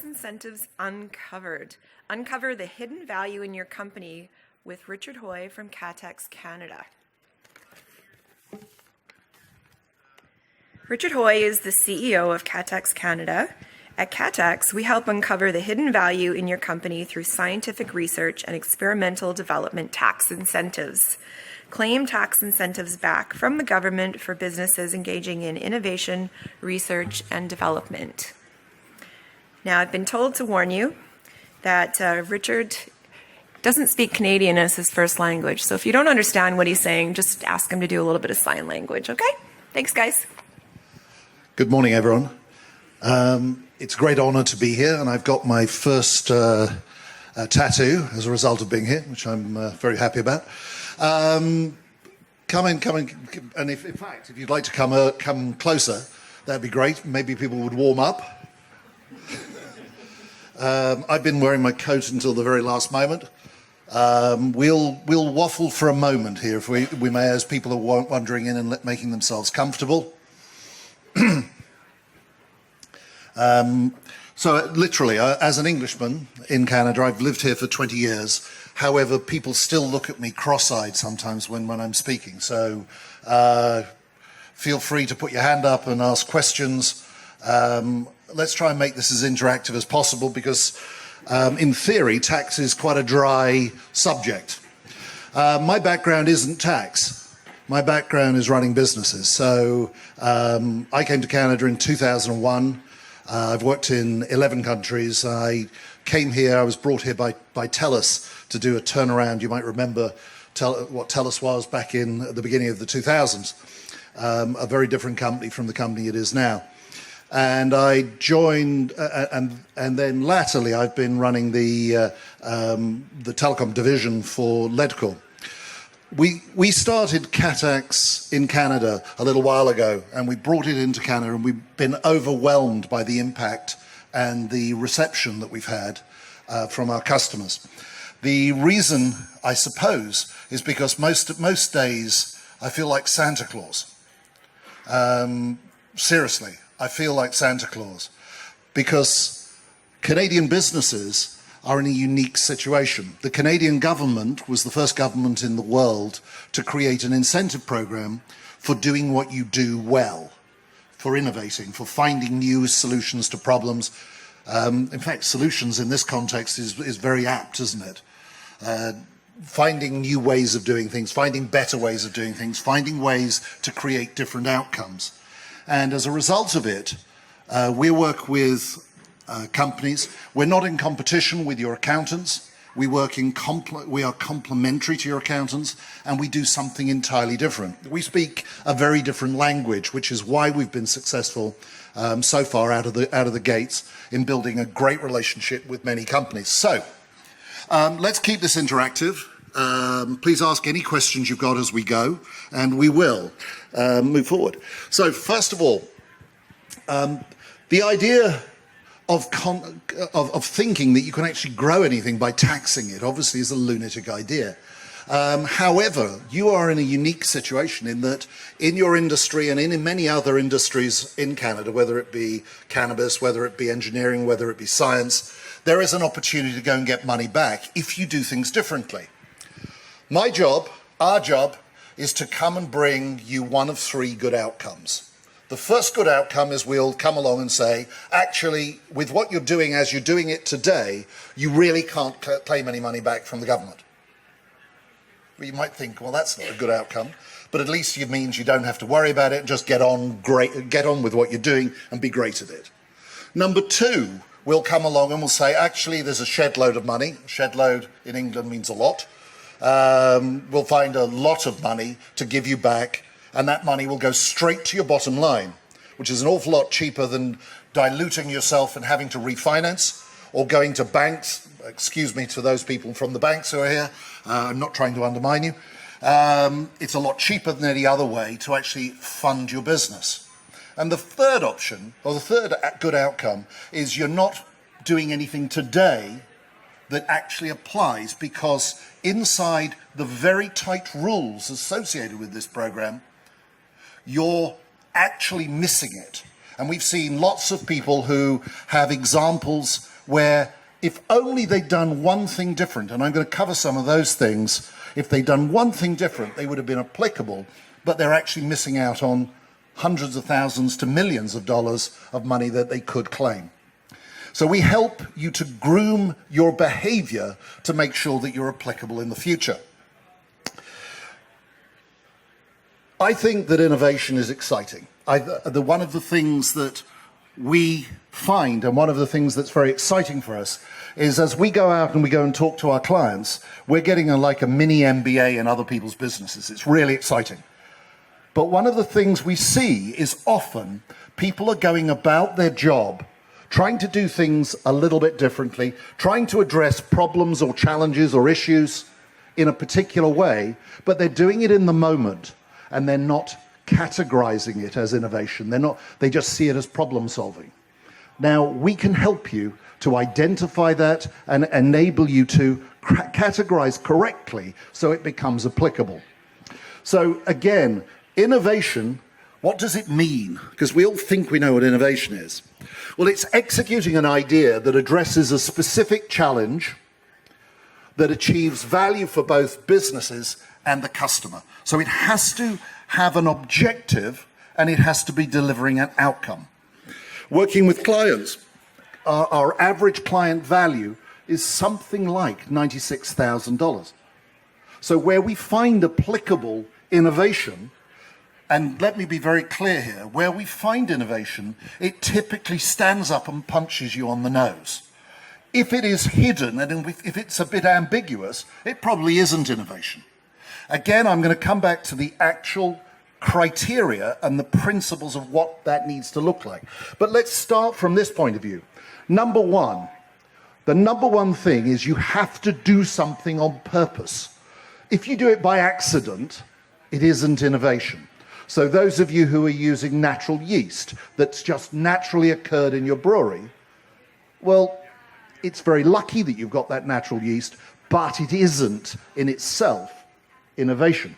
Incentives Uncovered. Uncover the hidden value in your company with Richard Hoy from Catax Canada. Richard Hoy is the CEO of Catax Canada. At Catax, we help uncover the hidden value in your company through scientific research and experimental development tax incentives. Claim tax incentives back from the government for businesses engaging in innovation, research, and development. Now, I've been told to warn you that Richard doesn't speak Canadian as his first language, so if you don't understand what he's saying, just ask him to do a little bit of sign language, okay? Thanks, guys. Good morning, everyone. It's a great honour to be here, and I've got my first tattoo as a result of being here, which I'm very happy about. Come in, and in fact, if you'd like to come closer, that'd be great. Maybe people would warm up. I've been wearing my coat until the very last moment. We'll waffle for a moment here, if we may, as people are wandering in and making themselves comfortable. So literally, as an Englishman in Canada, I've lived here for 20 years. However, people still look at me cross-eyed sometimes when I'm speaking. So feel free to put your hand up and ask questions. Let's try and make this as interactive as possible because, in theory, tax is quite a dry subject. My background isn't tax. My background is running businesses. So I came to Canada in 2001. I've worked in 11 countries. I came here, I was brought here by TELUS to do a turnaround. You might remember what TELUS was back at the beginning of the 2000s. A very different company from the company it is now. And I joined, and then latterly I've been running the telecom division for Ledcor. We started Catax in Canada a little while ago, and we brought it into Canada, and we've been overwhelmed by the impact and the reception that we've had from our customers. The reason, I suppose, is because most days I feel like Santa Claus. Seriously, I feel like Santa Claus because Canadian businesses are in a unique situation. The Canadian government was the first government in the world to create an incentive program for doing what you do well, for innovating, for finding new solutions to problems. In fact, solutions in this context is very apt, isn't it? Finding new ways of doing things, finding better ways of doing things, finding ways to create different outcomes. And as a result of it, we work with companies. We're not in competition with your accountants. We are complementary to your accountants, and we do something entirely different. We speak a very different language, which is why we've been successful so far out of the gates in building a great relationship with many companies. So let's keep this interactive. Please ask any questions you've got as we go, and we will move forward. So first of all, the idea of thinking that you can actually grow anything by taxing it obviously is a lunatic idea. However, you are in a unique situation in that in your industry and in many other industries in Canada, whether it be cannabis, whether it be engineering, whether it be science, there is an opportunity to go and get money back if you do things differently. My job, our job, is to come and bring you one of three good outcomes. The first good outcome is we'll come along and say, actually, with what you're doing as you're doing it today, you really can't claim any money back from the government. Well, you might think, well, that's not a good outcome, but at least it means you don't have to worry about it, just get on with what you're doing and be great at it. Number two, we'll come along and we'll say, actually, there's a shed load of money. Shed load in England means a lot. We'll find a lot of money to give you back, and that money will go straight to your bottom line, which is an awful lot cheaper than diluting yourself and having to refinance or going to banks. Excuse me to those people from the banks who are here. I'm not trying to undermine you. It's a lot cheaper than any other way to actually fund your business. And the third option, or the third good outcome, is you're not doing anything today that actually applies because inside the very tight rules associated with this program, you're actually missing it. And we've seen lots of people who have examples where if only they'd done one thing different, and I'm going to cover some of those things, if they'd done one thing different, they would have been applicable, but they're actually missing out on hundreds of thousands to millions of dollars of money that they could claim. So we help you to groom your behavior to make sure that you're applicable in the future. I think that innovation is exciting. One of the things that we find, and one of the things that's very exciting for us, is as we go out and we go and talk to our clients, we're getting like a mini MBA in other people's businesses. It's really exciting. But one of the things we see is often people are going about their job, trying to do things a little bit differently, trying to address problems or challenges or issues in a particular way, but they're doing it in the moment, and they're not categorizing it as innovation. They just see it as problem solving. Now, we can help you to identify that and enable you to categorize correctly so it becomes applicable. So again, innovation, what does it mean? Because we all think we know what innovation is. Well, it's executing an idea that addresses a specific challenge that achieves value for both businesses and the customer. So it has to have an objective and it has to be delivering an outcome. Working with clients, our average client value is something like $96,000. So where we find applicable innovation, and let me be very clear here, where we find innovation, it typically stands up and punches you on the nose. If it is hidden and if it's a bit ambiguous, it probably isn't innovation. Again, I'm going to come back to the actual criteria and the principles of what that needs to look like. But let's start from this point of view. Number one, the number one thing is you have to do something on purpose. If you do it by accident, it isn't innovation. So those of you who are using natural yeast that's just naturally occurred in your brewery, well, it's very lucky that you've got that natural yeast, but it isn't in itself innovation.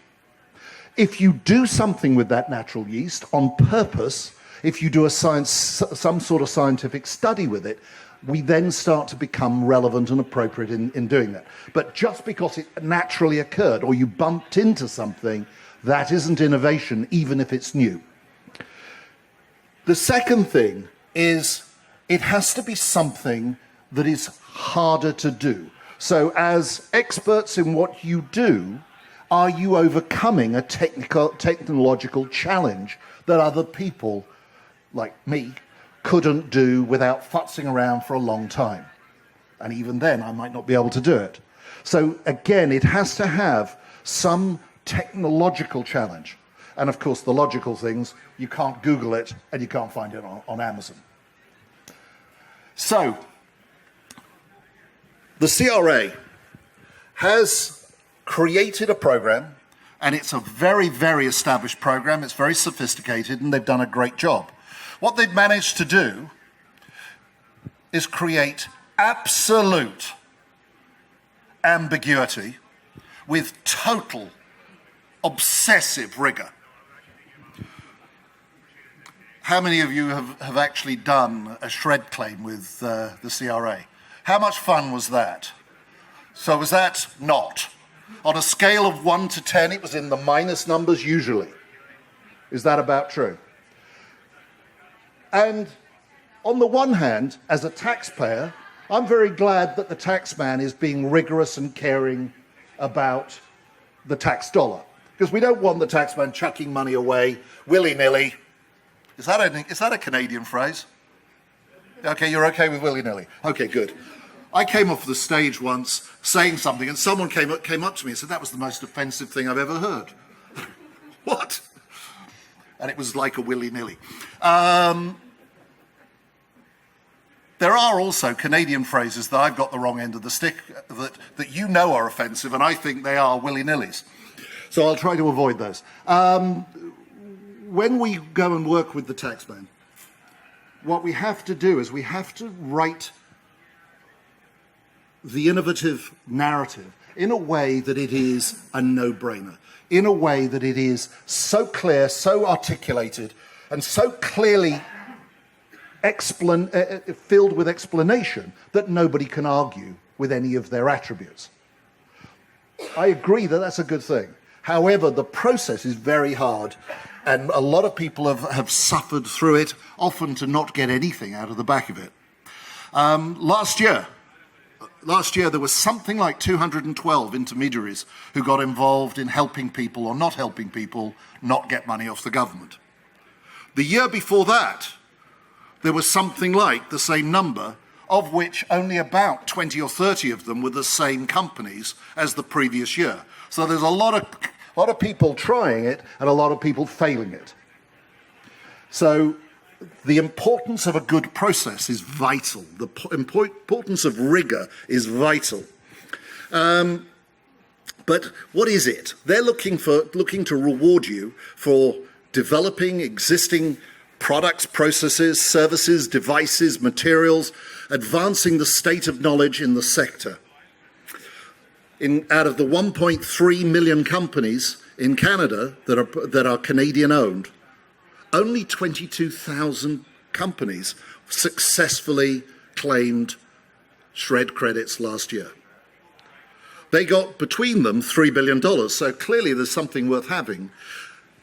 If you do something with that natural yeast on purpose, if you do some sort of scientific study with it, we then start to become relevant and appropriate in doing that. But just because it naturally occurred or you bumped into something, that isn't innovation, even if it's new. The second thing is it has to be something that is harder to do. So as experts in what you do, are you overcoming a technological challenge that other people, like me, couldn't do without futzing around for a long time? And even then, I might not be able to do it. So again, it has to have some technological challenge. And of course, the logical things, you can't Google it and you can't find it on Amazon. So, the CRA has created a program, and it's a very, very established program. It's very sophisticated, and they've done a great job. What they've managed to do is create absolute ambiguity with total obsessive rigor. How many of you have actually done a shred claim with the CRA? How much fun was that? So was that not? On a scale of 1 to 10, it was in the minus numbers usually. Is that about true? And on the one hand, as a taxpayer, I'm very glad that the taxman is being rigorous and caring about the tax dollar. Because we don't want the taxman chucking money away willy-nilly. Is that a Canadian phrase? Okay, you're okay with willy-nilly. Okay, good. I came off the stage once saying something, and someone came up to me and said, that was the most offensive thing I've ever heard. What? And it was like a willy-nilly. There are also Canadian phrases that I've got the wrong end of the stick that you know are offensive, and I think they are willy-nillys. So I'll try to avoid those. When we go and work with the taxman, what we have to do is we have to write the innovative narrative in a way that it is a no-brainer, in a way that it is so clear, so articulated, and so clearly filled with explanation that nobody can argue with any of their attributes. I agree that that's a good thing. However, the process is very hard, and a lot of people have suffered through it, often to not get anything out of the back of it. Last year, there was something like 212 intermediaries who got involved in helping people or not helping people not get money off the government. The year before that, there was something like the same number, of which only about 20 or 30 of them were the same companies as the previous year. So there's a lot of people trying it and a lot of people failing it. So the importance of a good process is vital. The importance of rigor is vital. But what is it? They're looking to reward you for developing existing products, processes, services, devices, materials, advancing the state of knowledge in the sector. Out of the 1.3 million companies in Canada that are Canadian-owned, only 22,000 companies successfully claimed SR&ED credits last year. They got between them $3 billion, so clearly there's something worth having.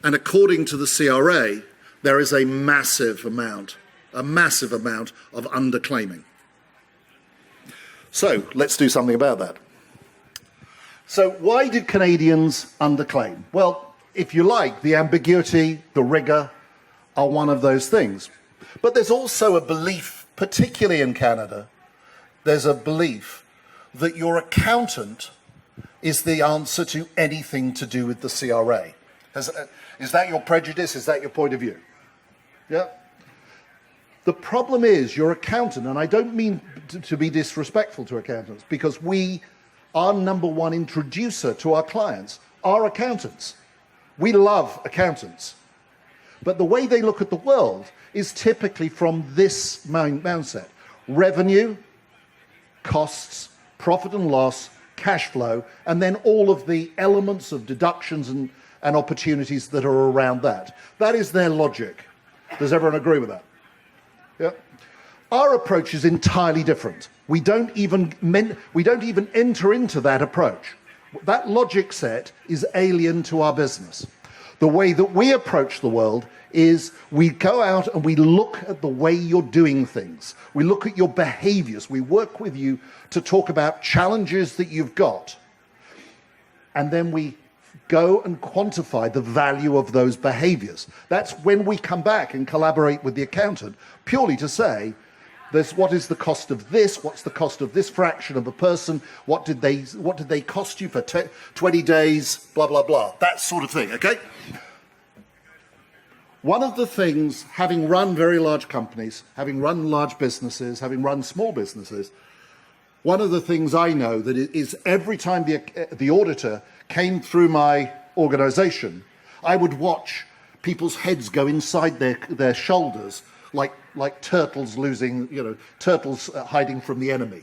And according to the CRA, there is a massive amount of underclaiming. So let's do something about that. So why did Canadians underclaim? Well, if you like, the ambiguity, the rigor are one of those things. But there's also a belief, particularly in Canada, there's a belief that your accountant is the answer to anything to do with the CRA. Is that your prejudice? Is that your point of view? Yeah. The problem is your accountant, and I don't mean to be disrespectful to accountants, because our number one introducer to our clients are accountants. We love accountants. But the way they look at the world is typically from this mindset. Revenue, costs, profit and loss, cash flow, and then all of the elements of deductions and opportunities that are around that. That is their logic. Does everyone agree with that? Yeah. Our approach is entirely different. We don't even enter into that approach. That logic set is alien to our business. The way that we approach the world is we go out and we look at the way you're doing things. We look at your behaviors. We work with you to talk about challenges that you've got. And then we go and quantify the value of those behaviors. That's when we come back and collaborate with the accountant, purely to say, what is the cost of this? What's the cost of this fraction of a person? What did they cost you for 20 days? Blah, blah, blah. That sort of thing, okay? One of the things, having run very large companies, having run large businesses, having run small businesses, one of the things I know that is every time the auditor came through my organization, I would watch people's heads go inside their shoulders like turtles turtles hiding from the enemy.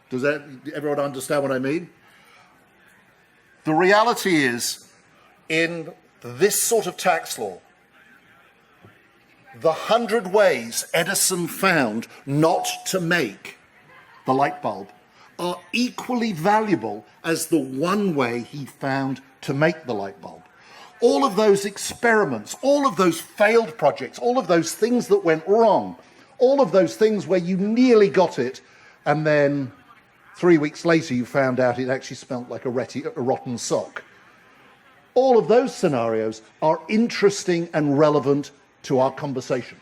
Does everyone understand what I mean? The reality is, in this sort of tax law, the 100 ways Edison found not to make the light bulb are equally valuable as the one way he found to make the light bulb. All of those experiments, all of those failed projects, all of those things that went wrong, all of those things where you nearly got it and then 3 weeks later you found out it actually smelt like a rotten sock. All of those scenarios are interesting and relevant to our conversation.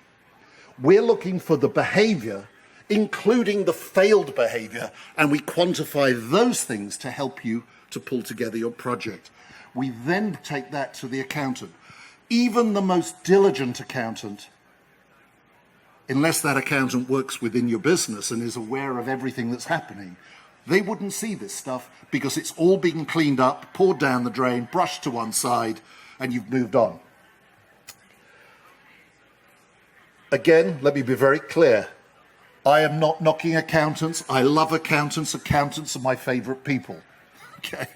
We're looking for the behavior, including the failed behavior, and we quantify those things to help you to pull together your project. We then take that to the accountant. Even the most diligent accountant, unless that accountant works within your business and is aware of everything that's happening, they wouldn't see this stuff because it's all being cleaned up, poured down the drain, brushed to one side, and you've moved on. Again, let me be very clear. I am not knocking accountants. I love accountants. Accountants are my favorite people. Okay.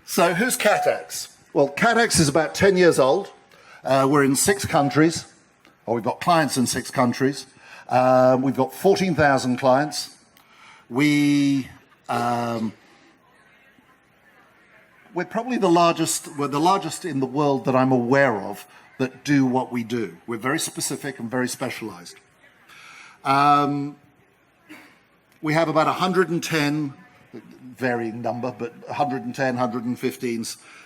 So who's Catax? Well, Catax is about 10 years old. We're in 6 countries. We've got clients in 6 countries. We've got 14,000 clients. We're probably the largest. We're the largest in the world that I'm aware of that do what we do. We're very specific and very specialized. We have about 110, varying number, but 110, 115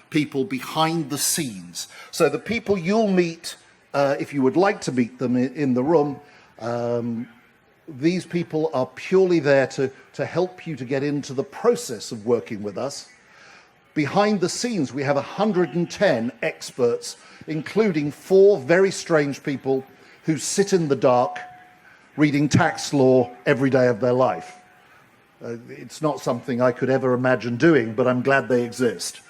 people behind the scenes. So the people you'll meet, if you would like to meet them in the room, these people are purely there to help you to get into the process of working with us. Behind the scenes, we have 110 experts, including 4 very strange people who sit in the dark reading tax law every day of their life. It's not something I could ever imagine doing, but I'm glad they exist.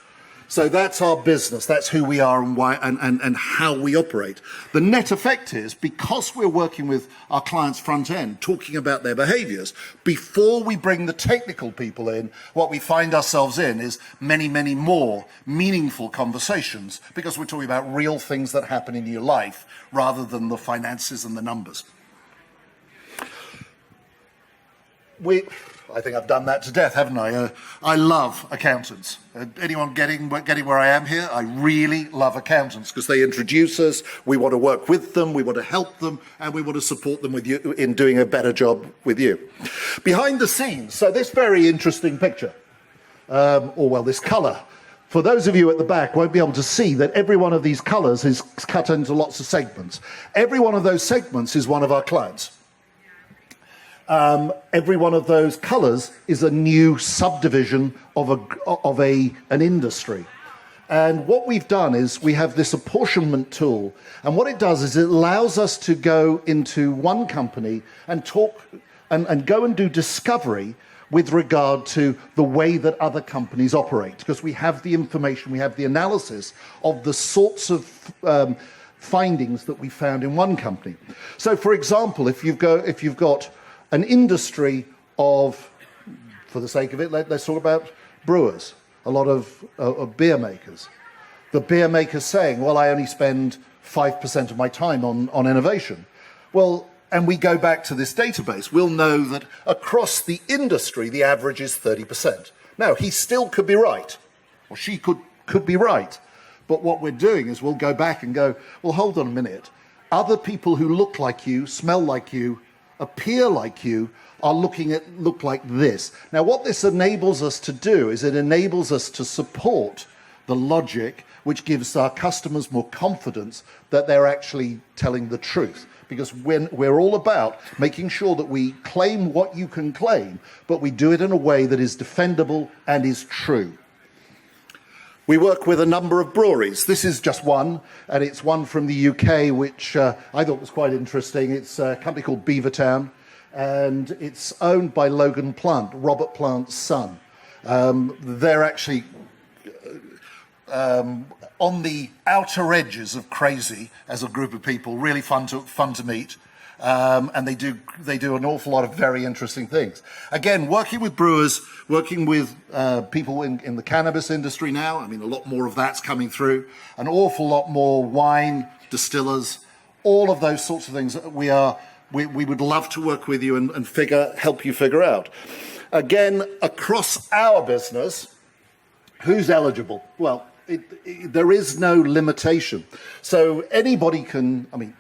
So that's our business. That's who we are and why and how we operate. The net effect is, because we're working with our clients front end, talking about their behaviors, before we bring the technical people in, what we find ourselves in is many, many more meaningful conversations, because we're talking about real things that happen in your life rather than the finances and the numbers. I think I've done that to death, haven't I? I love accountants. Anyone getting where I am here? I really love accountants because they introduce us. We want to work with them. We want to help them, and we want to support them with you in doing a better job with you. Behind the scenes, so this very interesting picture, this colour. For those of you at the back won't be able to see that every one of these colours is cut into lots of segments. Every one of those segments is one of our clients. Every one of those colours is a new subdivision of an industry. And what we've done is we have this apportionment tool. And what it does is it allows us to go into one company and talk and go and do discovery with regard to the way that other companies operate. Because we have the information, we have the analysis of the sorts of findings that we found in one company. So, for example, if you've got an industry of, for the sake of it, let's talk about brewers, a lot of beer makers. The beer makers saying, well, I only spend 5% of my time on innovation. Well, and we go back to this database, we'll know that across the industry, the average is 30%. Now, he still could be right, or she could be right. But what we're doing is we'll go back and go, well, hold on a minute. Other people who look like you, smell like you, appear like you, look like this. Now, what this enables us to do is it enables us to support the logic which gives our customers more confidence that they're actually telling the truth. Because we're all about making sure that we claim what you can claim, but we do it in a way that is defendable and is true. We work with a number of breweries. This is just one, and it's one from the UK, which I thought was quite interesting. It's a company called Beavertown, and it's owned by Logan Plant, Robert Plant's son. They're actually on the outer edges of crazy as a group of people, really fun to meet. And they do an awful lot of very interesting things. Again, working with brewers, working with people in the cannabis industry now. I mean, a lot more of that's coming through. An awful lot more wine distillers, all of those sorts of things. We would love to work with you and help you figure out. Again, across our business, who's eligible? Well, there is no limitation. So anybody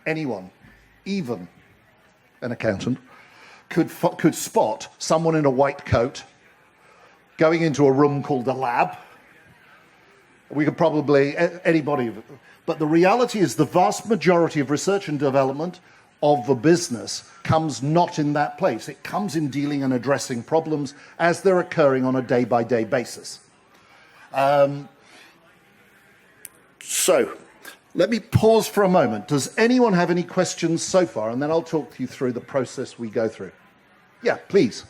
anyone, even an accountant, could spot someone in a white coat going into a room called a lab. We could probably, anybody. But the reality is the vast majority of research and development of the business comes not in that place. It comes in dealing and addressing problems as they're occurring on a day-by-day basis. So, let me pause for a moment. Does anyone have any questions so far? And then I'll talk you through the process we go through. Yeah, please.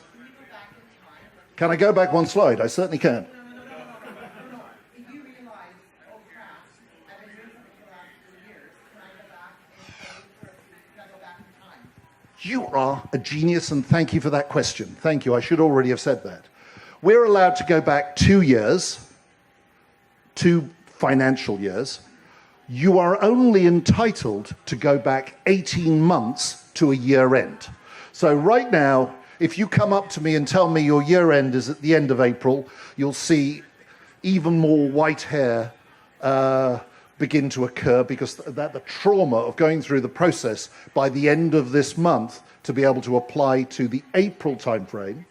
Can I go back one slide? I certainly can. No. If you realize, oh crap, I've been doing something for the last 3 years, can I go back in time? You are a genius, and thank you for that question. Thank you. I should already have said that. We're allowed to go back 2 years, 2 financial years. you are only entitled to go back 18 months to a year end. So right now, if you come up to me and tell me your year end is at the end of April, you'll see even more white hair begin to occur, because the trauma of going through the process by the end of this month to be able to apply to the April timeframe.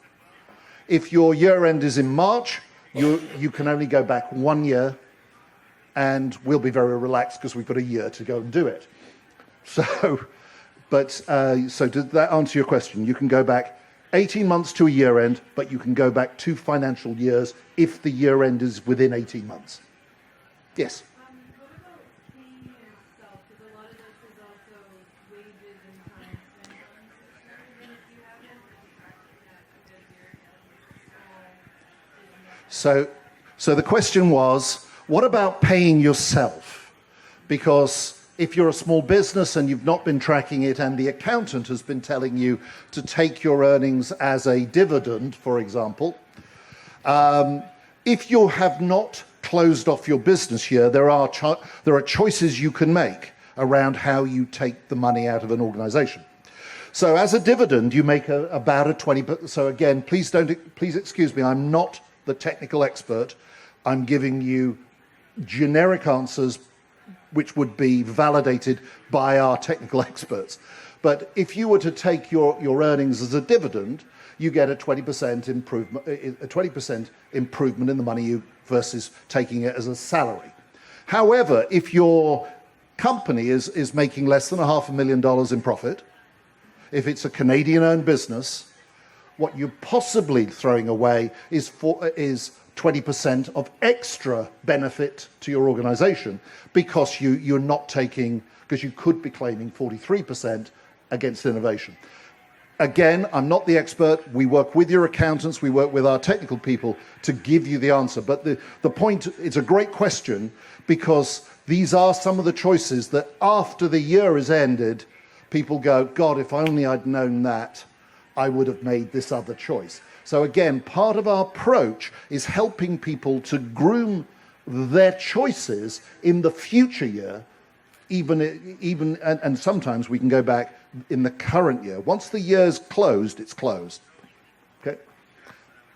If your year end is in March, you can only go back 1 year, and we'll be very relaxed because we've got a year to go and do it. So did that answer your question? You can go back 18 months to a year end, but you can go back 2 financial years if the year end is within 18 months. Yes? What about paying yourself? Because a lot of this is also wages and time spent on system. Even if you haven't tracking that because you're So the question was, what about paying yourself? Because if you're a small business and you've not been tracking it, and the accountant has been telling you to take your earnings as a dividend, for example, if you have not closed off your business year, there are choices you can make around how you take the money out of an organization. So as a dividend, you make about a 20%. So again, please excuse me, I'm not the technical expert. I'm giving you generic answers which would be validated by our technical experts. But if you were to take your earnings as a dividend, you get a 20% improvement in the money you versus taking it as a salary. However, if your company is making less than $500,000 in profit, if it's a Canadian-owned business, what you're possibly throwing away is 20% of extra benefit to your organization, because you're not taking, because you could be claiming 43% against innovation. Again, I'm not the expert. We work with your accountants, we work with our technical people to give you the answer. But the point, it's a great question, because these are some of the choices that after the year is ended, people go, God, if only I'd known that, I would have made this other choice. So again, part of our approach is helping people to groom their choices in the future year, and sometimes we can go back in the current year. Once the year's closed, it's closed. Okay.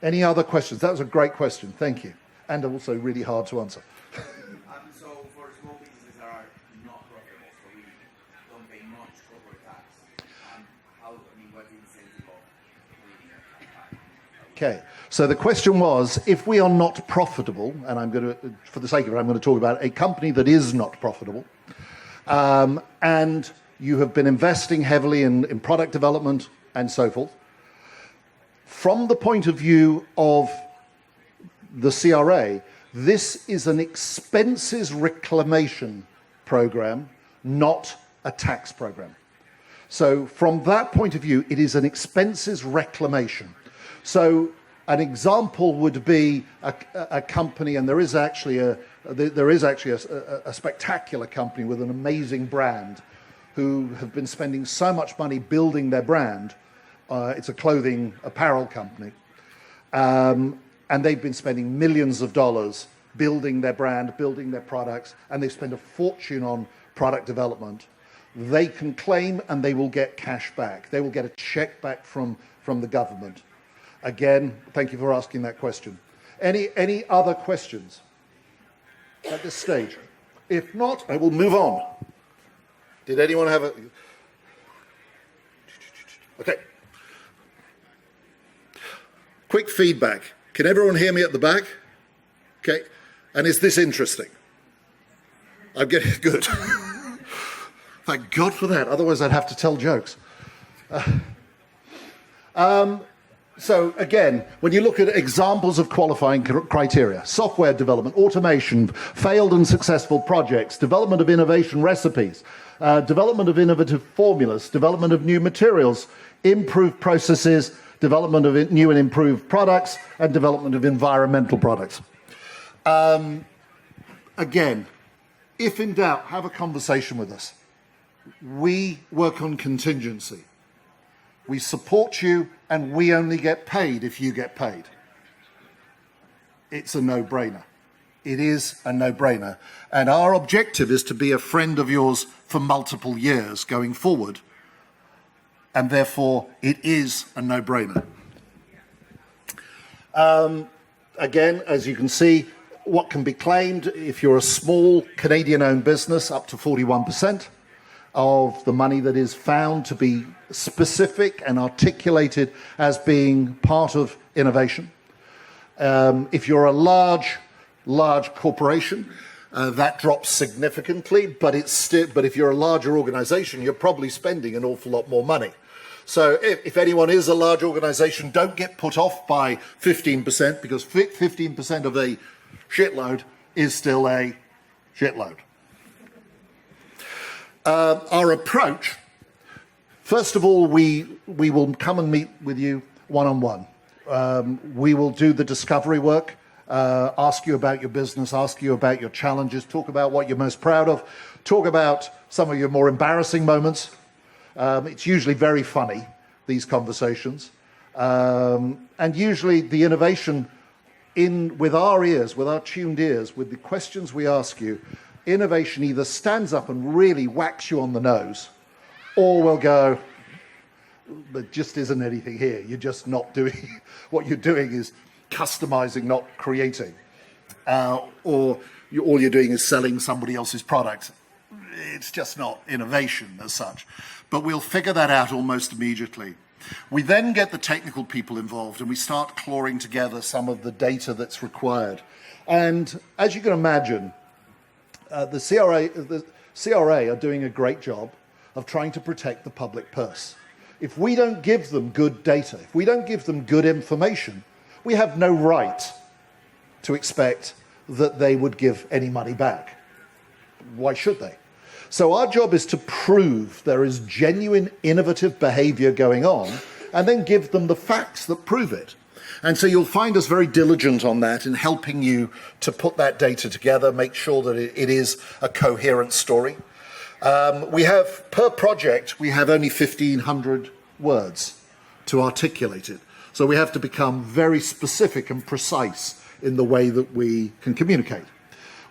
Any other questions? That was a great question. Thank you. And also really hard to answer. So for small businesses that are not profitable, so we don't pay much corporate tax, what's the incentive of leaving it? Okay. So the question was, if we are not profitable, and I'm going to, for the sake of it, I'm going to talk about a company that is not profitable, and you have been investing heavily in product development and so forth. From the point of view of the CRA, this is an expenses reclamation program, not a tax program. So from that point of view, it is an expenses reclamation. So an example would be a company, and there is actually a spectacular company with an amazing brand, who have been spending so much money building their brand. It's a clothing apparel company. And they've been spending millions of dollars building their brand, building their products, and they spend a fortune on product development. They can claim and they will get cash back. They will get a check back from the government. Again, thank you for asking that question. Any other questions at this stage? If not, I will move on. Did anyone have a... Okay. Quick feedback. Can everyone hear me at the back? Okay. And is this interesting? I'm getting good. Thank God for that. Otherwise, I'd have to tell jokes. So again, when you look at examples of qualifying criteria, software development, automation, failed and successful projects, development of innovation recipes, development of innovative formulas, development of new materials, improved processes, development of new and improved products, and development of environmental products. Again, if in doubt, have a conversation with us. We work on contingency. We support you, and we only get paid if you get paid. It's a no-brainer. It is a no-brainer. And our objective is to be a friend of yours for multiple years going forward. And therefore, it is a no-brainer. Again, as you can see, what can be claimed if you're a small Canadian-owned business, up to 41% of the money that is found to be specific and articulated as being part of innovation. If you're a large corporation, that drops significantly, but if you're a larger organization, you're probably spending an awful lot more money. So if anyone is a large organization, don't get put off by 15%, because 15% of a shitload is still a shitload. Our approach, first of all, we will come and meet with you one-on-one. We will do the discovery work, ask you about your business, ask you about your challenges, talk about what you're most proud of, talk about some of your more embarrassing moments. It's usually very funny, these conversations. And usually the innovation with our ears, with our tuned ears, with the questions we ask you, innovation either stands up and really whacks you on the nose, or will go, there just isn't anything here. You're just not doing, what you're doing is customizing, not creating. Or all you're doing is selling somebody else's product. It's just not innovation as such. But we'll figure that out almost immediately. We then get the technical people involved and we start clawing together some of the data that's required. And as you can imagine, the CRA are doing a great job of trying to protect the public purse. If we don't give them good data, if we don't give them good information, we have no right to expect that they would give any money back. Why should they? So our job is to prove there is genuine innovative behavior going on and then give them the facts that prove it. And so you'll find us very diligent on that in helping you to put that data together, make sure that it is a coherent story. We have, per project, we have only 1,500 words to articulate it. So we have to become very specific and precise in the way that we can communicate.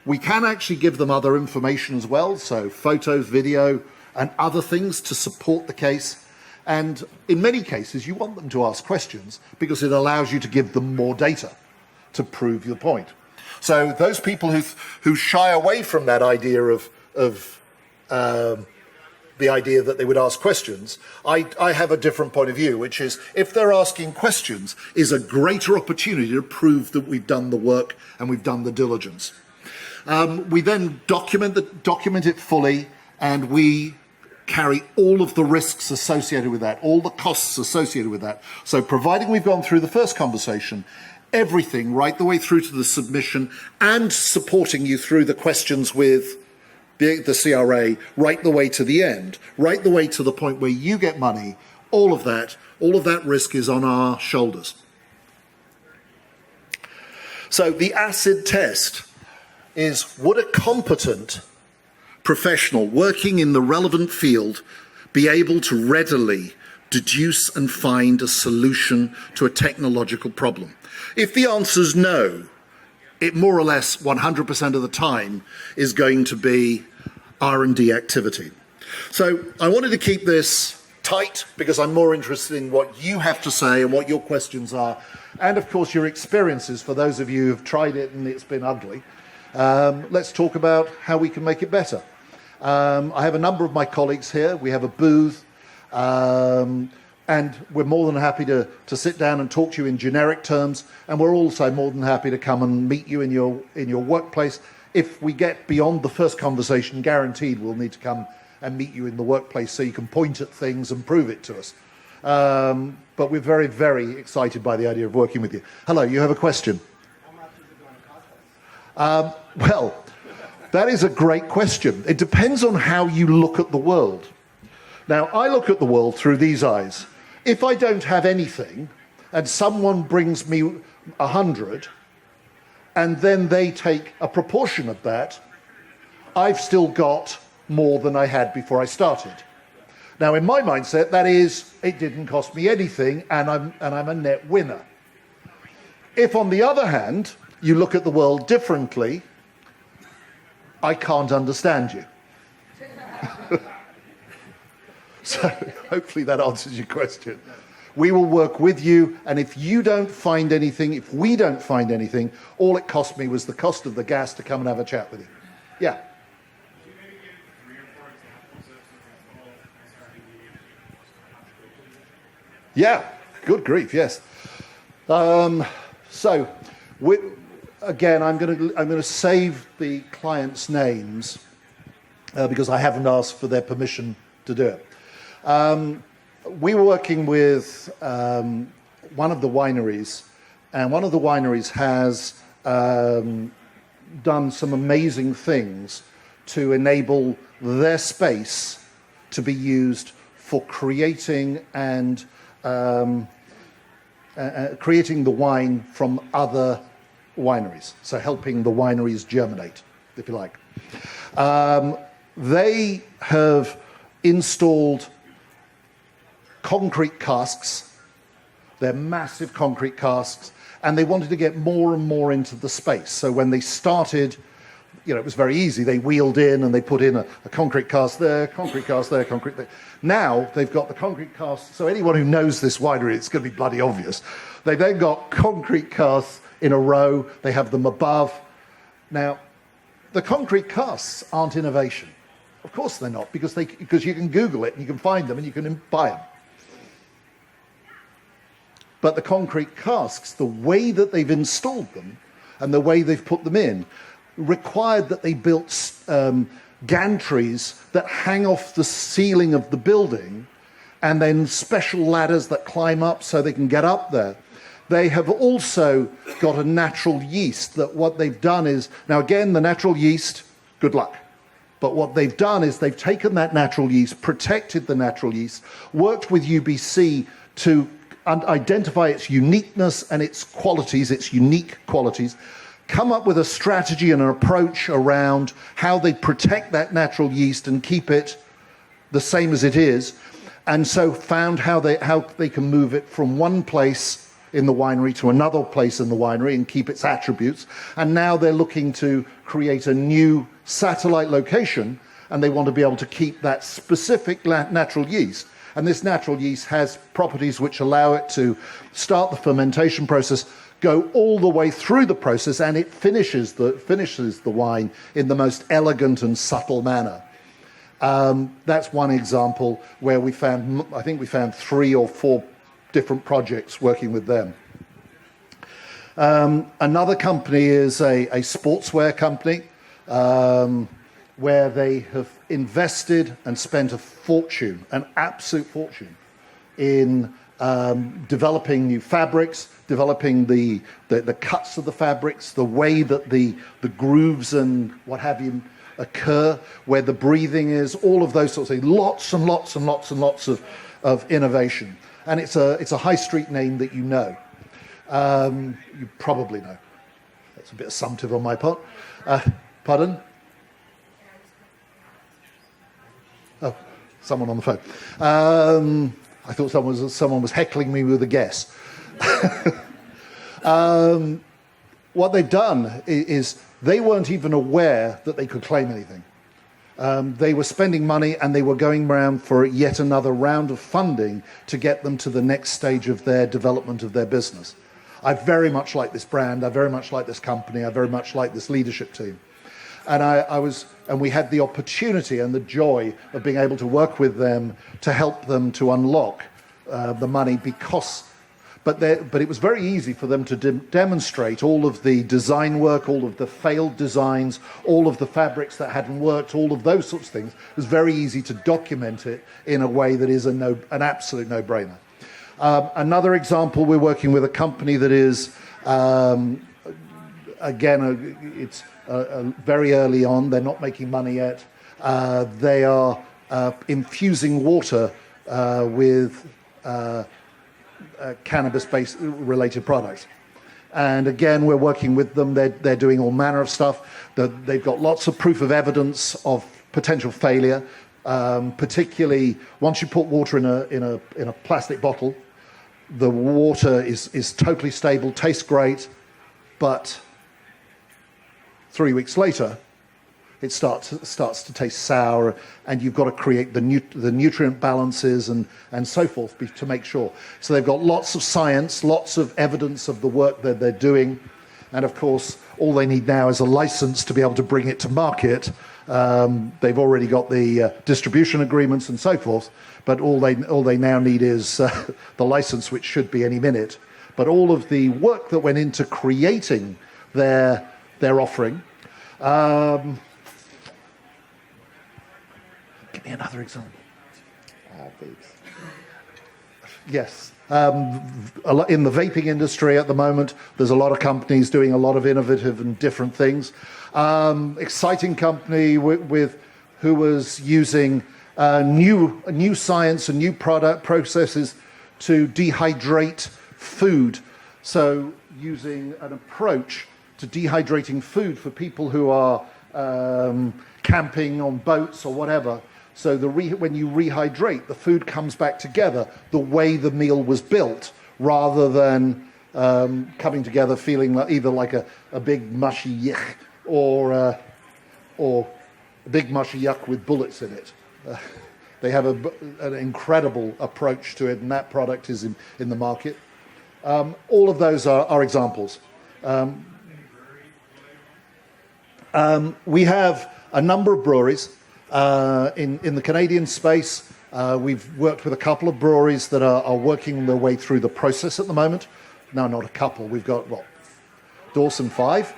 We can actually give them other information as well, so photos, video, and other things to support the case. And in many cases, you want them to ask questions because it allows you to give them more data to prove your point. So those people who shy away from that idea of the idea that they would ask questions, I have a different point of view, which is if they're asking questions, is a greater opportunity to prove that we've done the work and we've done the diligence. We then document it fully, and we carry all of the risks associated with that, all the costs associated with that. So providing we've gone through the first conversation, everything right the way through to the submission and supporting you through the questions with the CRA right the way to the end, right the way to the point where you get money, all of that risk is on our shoulders. So the acid test is, would a competent professional working in the relevant field be able to readily deduce and find a solution to a technological problem? If the answer is no, it more or less 100% of the time is going to be R&D activity. So I wanted to keep this tight because I'm more interested in what you have to say and what your questions are, and of course your experiences for those of you who've tried it and it's been ugly. Let's talk about how we can make it better. I have a number of my colleagues here. We have a booth, and we're more than happy to sit down and talk to you in generic terms, and we're also more than happy to come and meet you in your workplace. If we get beyond the first conversation, guaranteed we'll need to come and meet you in the workplace so you can point at things and prove it to us. But we're very, very excited by the idea of working with you. Hello, you have a question? Well, that is a great question. It depends on how you look at the world. Now, I look at the world through these eyes. If I don't have anything and someone brings me 100 and then they take a proportion of that, I've still got more than I had before I started. Now, in my mindset, that is, it didn't cost me anything and I'm a net winner. If, on the other hand, you look at the world differently, I can't understand you. So hopefully that answers your question. We will work with you, and if you don't find anything, if we don't find anything, all it cost me was the cost of the gas to come and have a chat with you. Yeah. Yeah, good grief, yes. So, again, I'm going to save the clients' names because I haven't asked for their permission to do it. We were working with one of the wineries, and one of the wineries has done some amazing things to enable their space to be used for creating and creating the wine from other wineries, so helping the wineries germinate, if you like. They have installed concrete casks. They're massive concrete casks, and they wanted to get more and more into the space. So when they started, it was very easy. They wheeled in and they put in a concrete cask there, concrete cask there, concrete there. Now they've got the concrete casks. So anyone who knows this winery, it's going to be bloody obvious. They've then got concrete casks in a row. They have them above. Now, the concrete casks aren't innovation. Of course they're not, because you can Google it and you can find them and you can buy them. But the concrete casks, the way that they've installed them and the way they've put them in, required that they built gantries that hang off the ceiling of the building, and then special ladders that climb up so they can get up there. They have also got a natural yeast that what they've done is, now again, the natural yeast, good luck. But what they've done is they've taken that natural yeast, protected the natural yeast, worked with UBC to identify its uniqueness and its qualities, its unique qualities, come up with a strategy and an approach around how they protect that natural yeast and keep it the same as it is, and so found how they can move it from one place in the winery to another place in the winery and keep its attributes. And now they're looking to create a new satellite location, and they want to be able to keep that specific natural yeast. And this natural yeast has properties which allow it to start the fermentation process, go all the way through the process, and it finishes the wine in the most elegant and subtle manner. That's one example where I think we found 3 or 4 different projects working with them. Another company is a sportswear company where they have invested and spent a fortune, an absolute fortune, in developing new fabrics, developing the cuts of the fabrics, the way that the grooves and what have you occur, where the breathing is, all of those sorts of things. Lots and lots and lots and lots of innovation. And it's a high street name that you know. You probably know. That's a bit assumptive on my part. Pardon? Oh, someone on the phone. I thought someone was heckling me with a guess. What they've done is they weren't even aware that they could claim anything. They were spending money and they were going around for yet another round of funding to get them to the next stage of their development of their business. I very much like this brand. I very much like this company. I very much like this leadership team. And we had the opportunity and the joy of being able to work with them to help them to unlock the money but it was very easy for them to demonstrate all of the design work, all of the failed designs, all of the fabrics that hadn't worked, all of those sorts of things. It was very easy to document it in a way that is an absolute no-brainer. Another example, we're working with a company that is, it's very early on. They're not making money yet. They are infusing water with cannabis-based related products. And again, we're working with them. They're doing all manner of stuff. They've got lots of proof of evidence of potential failure, particularly once you put water in a plastic bottle. The water is totally stable, tastes great, but 3 weeks later, it starts to taste sour, and you've got to create the nutrient balances and so forth to make sure. So they've got lots of science, lots of evidence of the work that they're doing, and of course, all they need now is a license to be able to bring it to market. They've already got the distribution agreements and so forth, but all they now need is the license, which should be any minute. But all of the work that went into creating their offering. Give me another example. Yes. In the vaping industry at the moment, there's a lot of companies doing a lot of innovative and different things. Exciting company who was using new science and new product processes to dehydrate food. So using an approach to dehydrating food for people who are camping on boats or whatever. So when you rehydrate, the food comes back together the way the meal was built, rather than coming together feeling either like a big mushy yuck or a big mushy yuck with bullets in it. They have an incredible approach to it, and that product is in the market. All of those are examples. We have a number of breweries. In the Canadian space, we've worked with a couple of breweries that are working their way through the process at the moment. No, not a couple. We've got, Dawson, five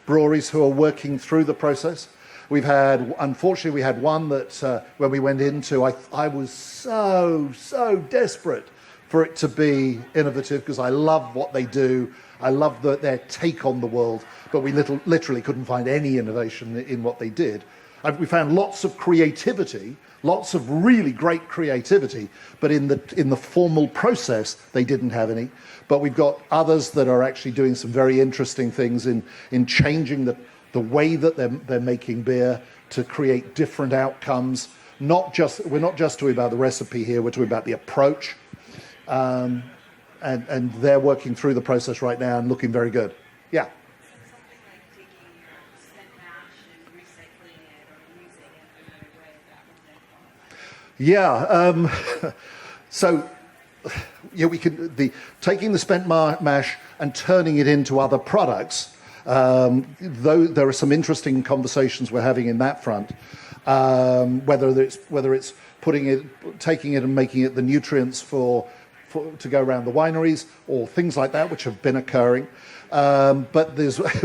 breweries who are working through the process. Unfortunately, we had one that when we went into, I was so desperate for it to be innovative, because I love what they do. I love their take on the world, but we literally couldn't find any innovation in what they did. We found lots of creativity, lots of really great creativity, but in the formal process, they didn't have any. But we've got others that are actually doing some very interesting things in changing the way that they're making beer to create different outcomes. We're not just talking about the recipe here, we're talking about the approach. And they're working through the process right now and looking very good. Yeah. Something like taking your spent mash and recycling it or using it in another way, that would then qualify. Yeah. So we can taking the spent mash and turning it into other products. Though there are some interesting conversations we're having in that front. Whether it's taking it and making it the nutrients to go around the wineries, or things like that, which have been occurring. But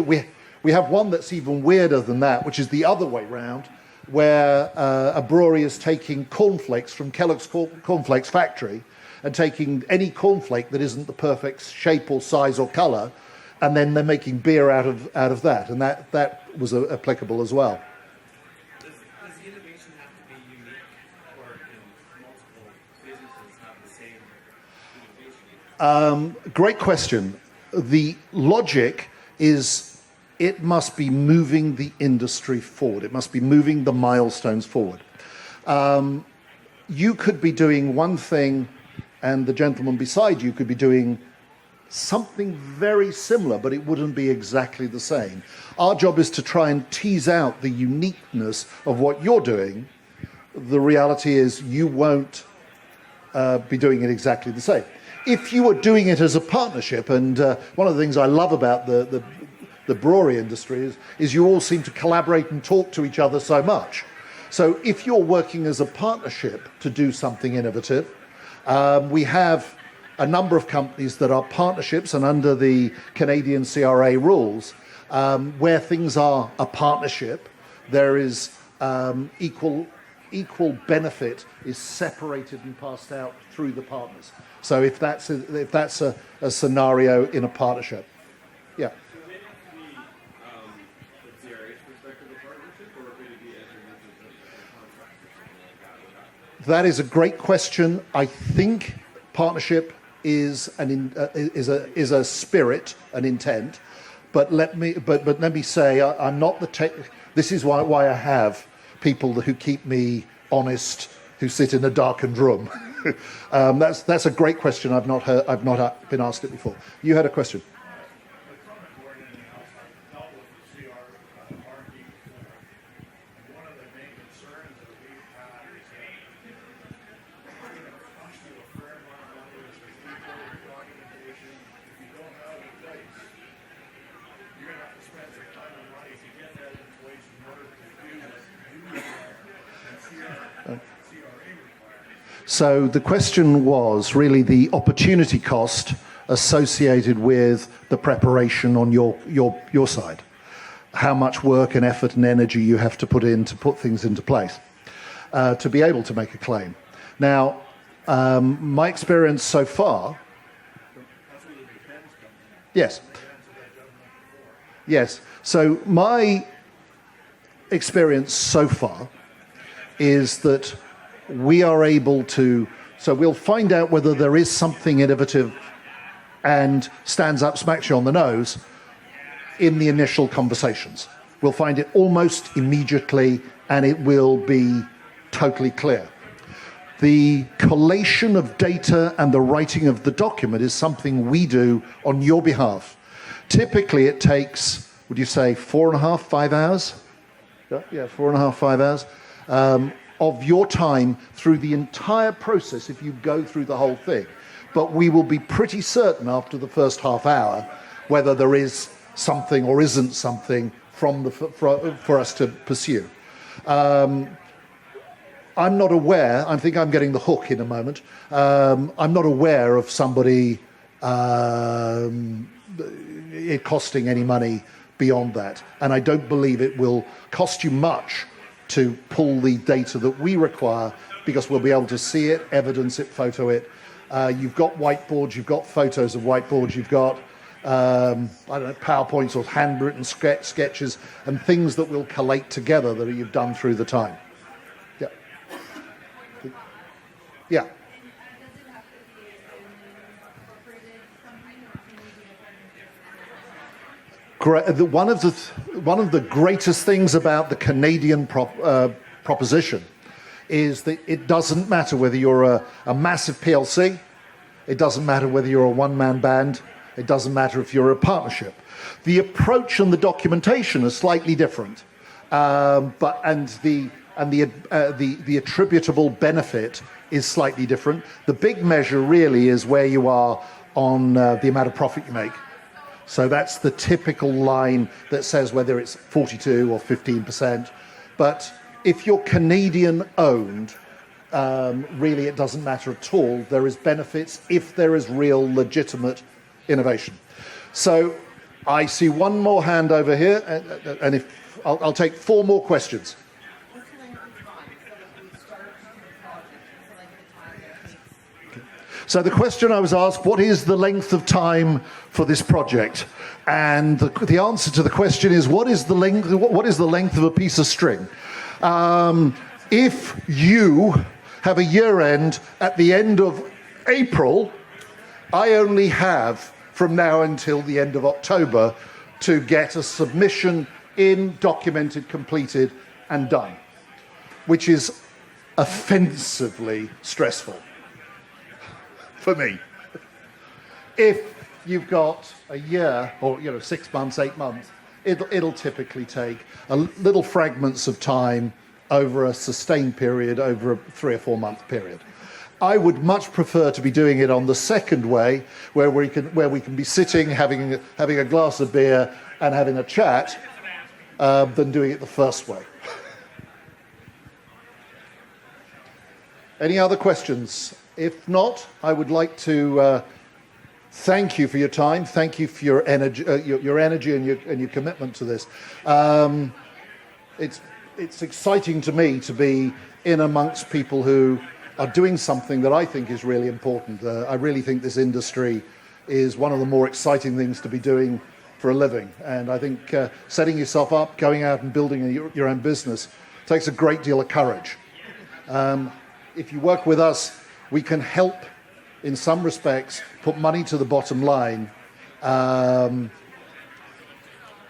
we have one that's even weirder than that, which is the other way round, where a brewery is taking cornflakes from Kellogg's cornflakes factory and taking any cornflake that isn't the perfect shape or size or color, and then they're making beer out of that, and that was applicable as well. Does the innovation have to be unique, or can multiple businesses have the same innovation? Great question. The logic is it must be moving the industry forward. It must be moving the milestones forward. You could be doing one thing, and the gentleman beside you could be doing something very similar, but it wouldn't be exactly the same. Our job is to try and tease out the uniqueness of what you're doing. The reality is you won't be doing it exactly the same. If you were doing it as a partnership, and one of the things I love about the brewery industry is you all seem to collaborate and talk to each other so much. So if you're working as a partnership to do something innovative, we have a number of companies that are partnerships, and under the Canadian CRA rules, where things are a partnership, there is equal benefit is separated and passed out through the partners. So if that's a scenario in a partnership, yeah. So would it have to be the CRA's perspective of partnership, or could it be entered into a contract or something like that? That is a great question. I think partnership is a spirit, an intent, but let me say I'm not the tech. This is why I have people who keep me honest, who sit in a darkened room. That's a great question. I've not been asked it before. You had a question. So the question was really the opportunity cost associated with the preparation on your side. How much work and effort and energy you have to put in to put things into place to be able to make a claim. Now, my experience so far... Yes. Yes. So my experience so far is that we are able to... So we'll find out whether there is something innovative and stands up, smacks you on the nose in the initial conversations. We'll find it almost immediately, and it will be totally clear. The collation of data and the writing of the document is something we do on your behalf. Typically, it takes, would you say, 4.5, 5 hours? Yeah, 4.5, 5 hours of your time through the entire process if you go through the whole thing. But we will be pretty certain after the first half hour whether there is something or isn't something for us to pursue. I'm not aware, I think I'm getting the hook in a moment, I'm not aware of somebody it costing any money beyond that. And I don't believe it will cost you much to pull the data that we require, because we'll be able to see it, evidence it, photo it. You've got whiteboards, you've got photos of whiteboards, you've got I don't know, PowerPoints or handwritten sketches and things that will collate together that you've done through the time. Yeah. Yeah. And does it have to be an incorporated company, or can you be a partnership? One of the greatest things about the Canadian proposition is that it doesn't matter whether you're a massive PLC, it doesn't matter whether you're a one-man band, it doesn't matter if you're a partnership. The approach and the documentation are slightly different, but the attributable benefit is slightly different. The big measure really is where you are on the amount of profit you make. So that's the typical line that says whether it's 42 or 15%. But if you're Canadian owned, really it doesn't matter at all. There is benefits if there is real legitimate innovation. So I see one more hand over here, and if I'll take 4 more questions. What's the length of time so that we start the project? What's the length of time that it takes? So the question I was asked, what is the length of time for this project? And the answer to the question is, what is the length of a piece of string? If you have a year end at the end of April, I only have from now until the end of October to get a submission in, documented, completed, and done, which is offensively stressful for me. If you've got a year, or 6 months, 8 months, it'll typically take little fragments of time over a sustained period, over a 3 or 4 month period. I would much prefer to be doing it on the second way, where we can be sitting, having a glass of beer and having a chat, than doing it the first way. Any other questions? If not, I would like to thank you for your time. Thank you for your energy, and your commitment to this. It's exciting to me to be in amongst people who are doing something that I think is really important. I really think this industry is one of the more exciting things to be doing for a living. And I think setting yourself up, going out and building your own business takes a great deal of courage. If you work with us, we can help, in some respects, put money to the bottom line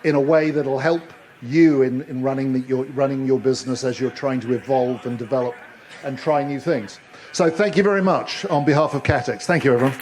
in a way that will help you in running your business as you're trying to evolve and develop and try new things. So thank you very much on behalf of Catax. Thank you, everyone.